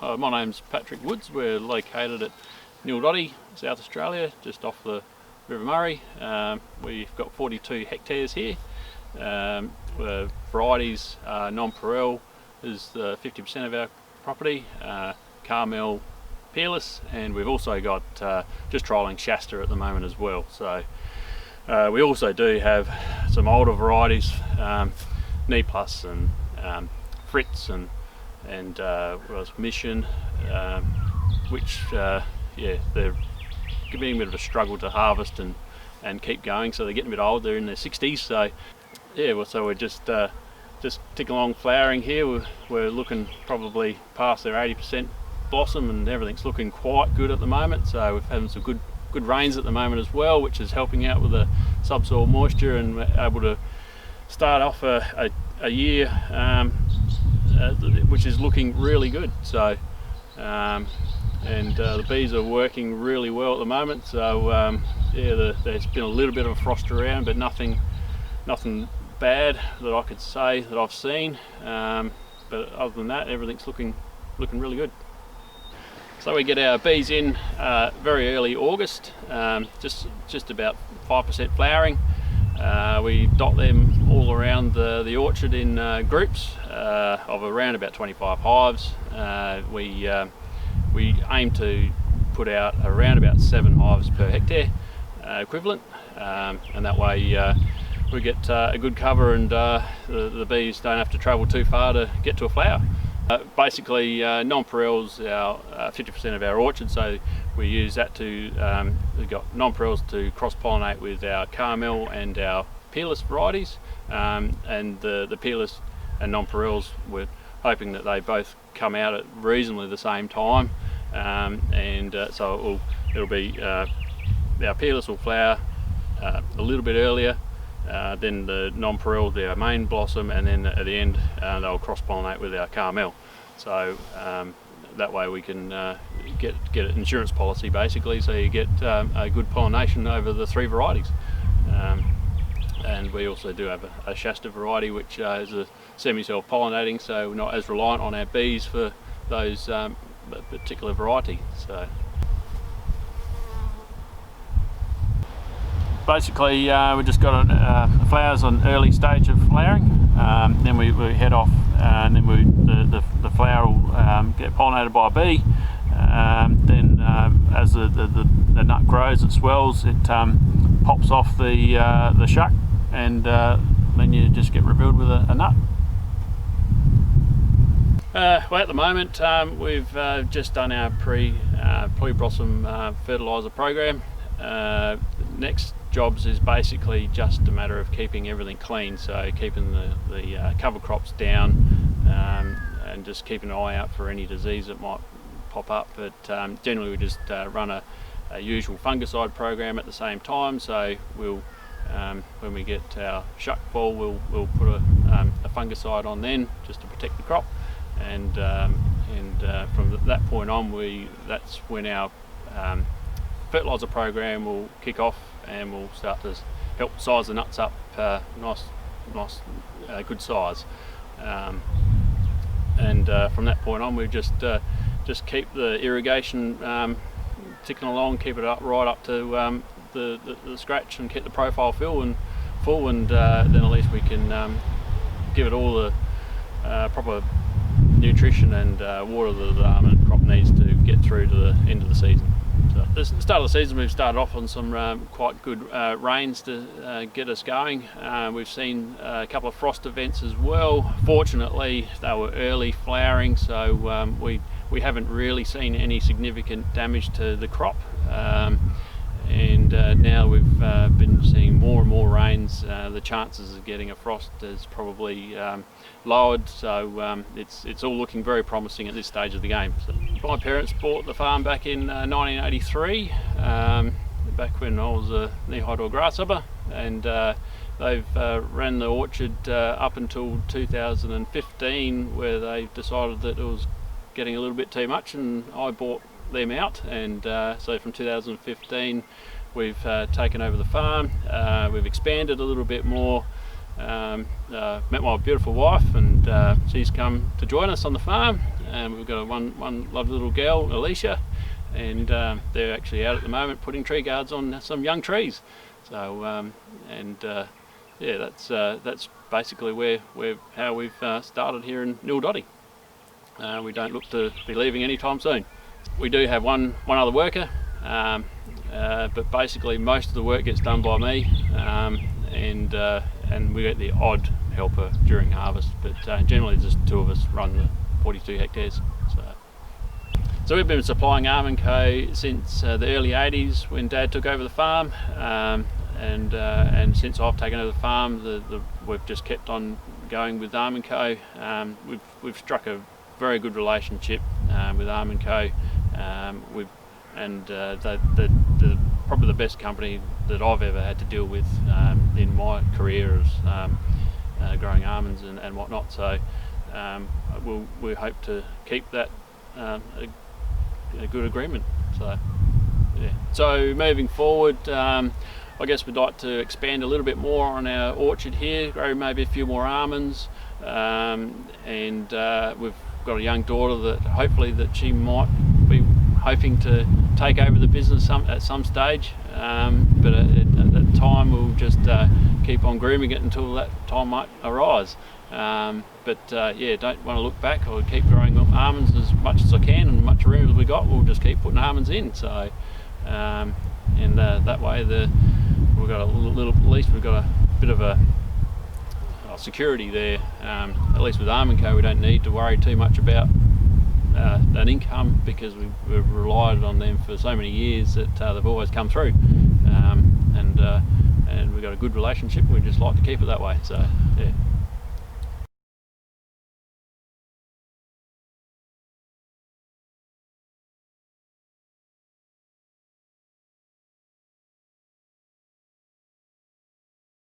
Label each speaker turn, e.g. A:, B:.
A: My name's Patrick Woods. We're located at Nildottie, South Australia, just off the River Murray. We've got 42 hectares here. Varieties, Nonpareil is 50% of our property, Carmel, Peerless, and we've also got just trialling Shasta at the moment as well. So we also do have some older varieties, Knee Plus and Fritz and Mission, which yeah, they're giving a bit of a struggle to harvest and keep going. So they're getting a bit old. They're in their 60s. So yeah, well, so we're just ticking along flowering here. We're looking probably past their 80% blossom, and everything's looking quite good at the moment. So we've had some good rains at the moment as well, which is helping out with the subsoil moisture, and we're able to start off a year which is looking really good. So the bees are working really well at the moment. So yeah, there's been a little bit of a frost around, but nothing bad that I could say that I've seen. But other than that, everything's looking really good. So we get our bees in very early August, just about 5% flowering. We dot them all around the orchard in groups of around about 25 hives. We aim to put out around about 7 hives per hectare equivalent, and that way we get a good cover, and the bees don't have to travel too far to get to a flower. Basically, Nonpareil's our 50% of our orchard, so we use that to, we've got Nonpareils to cross-pollinate with our Carmel and our Peerless varieties, and the Peerless and Nonpareils, we're hoping that they both come out at reasonably the same time, so it'll be our Peerless will flower a little bit earlier, then the Nonpareil will be our main blossom, and then at the end they'll cross-pollinate with our Carmel. So that way we can get an insurance policy basically, so you get a good pollination over the 3 varieties. And we also do have a Shasta variety, which is a semi-self-pollinating, so we're not as reliant on our bees for those particular variety. So basically we just got flowers on early stage of flowering, then we head off, and then the flower will get pollinated by a bee. Then as the nut grows, it swells, it pops off the shuck, and then you just get revealed with a nut. Well, at the moment we've just done our pre-blossom fertiliser program. Next jobs is basically just a matter of keeping everything clean, so keeping the cover crops down, and just keeping an eye out for any disease that might pop up. But generally we just run a usual fungicide program at the same time. So we'll when we get our shuck fall, we'll put a fungicide on then, just to protect the crop, and from that point on, that's when our fertiliser program will kick off, and we'll start to help size the nuts up nice good size, and from that point on we just keep the irrigation ticking along, keep it up right up to the scratch, and keep the profile full, and then at least we can give it all the proper nutrition and water that the almond crop needs to get through to the end of the season. So at the start of the season we've started off on some quite good rains to get us going. We've seen a couple of frost events as well. Fortunately they were early flowering, so we haven't really seen any significant damage to the crop. And now we've been seeing more and more rains. The chances of getting a frost is probably lowered, so it's all looking very promising at this stage of the game. So my parents bought the farm back in 1983, back when I was a knee-high to a grasshopper, and they've ran the orchard up until 2015, where they decided that it was getting a little bit too much, and I bought them out, and so from 2015 we've taken over the farm. We've expanded a little bit more, met my beautiful wife, and she's come to join us on the farm. And we've got one lovely little girl, Alicia, and they're actually out at the moment putting tree guards on some young trees. So yeah, that's basically how we've started here in Nildottie. We don't look to be leaving anytime soon. We do have one other worker, but basically most of the work gets done by me, and we get the odd helper during harvest, but generally just two of us run the 42 hectares. So we've been supplying Almondco since the early 80s when Dad took over the farm, and since I've taken over the farm, we've just kept on going with Almondco. We've struck a very good relationship with Almondco, they're probably the best company that I've ever had to deal with in my career as growing almonds and whatnot. So we hope to keep that a good agreement. So yeah. So moving forward, I guess we'd like to expand a little bit more on our orchard here, grow maybe a few more almonds, and we've got a young daughter that hopefully that she might be hoping to take over the business at some stage, but at that time we'll just keep on grooming it until that time might arise. Yeah, don't want to look back. I'll keep growing almonds as much as I can, and much room as we got, we'll just keep putting almonds in. So that way we've got at least we've got a bit of a security there. At least with Almondco we don't need to worry too much about an income, because we've relied on them for so many years that they've always come through, and we've got a good relationship. We just like to keep it that way. So yeah.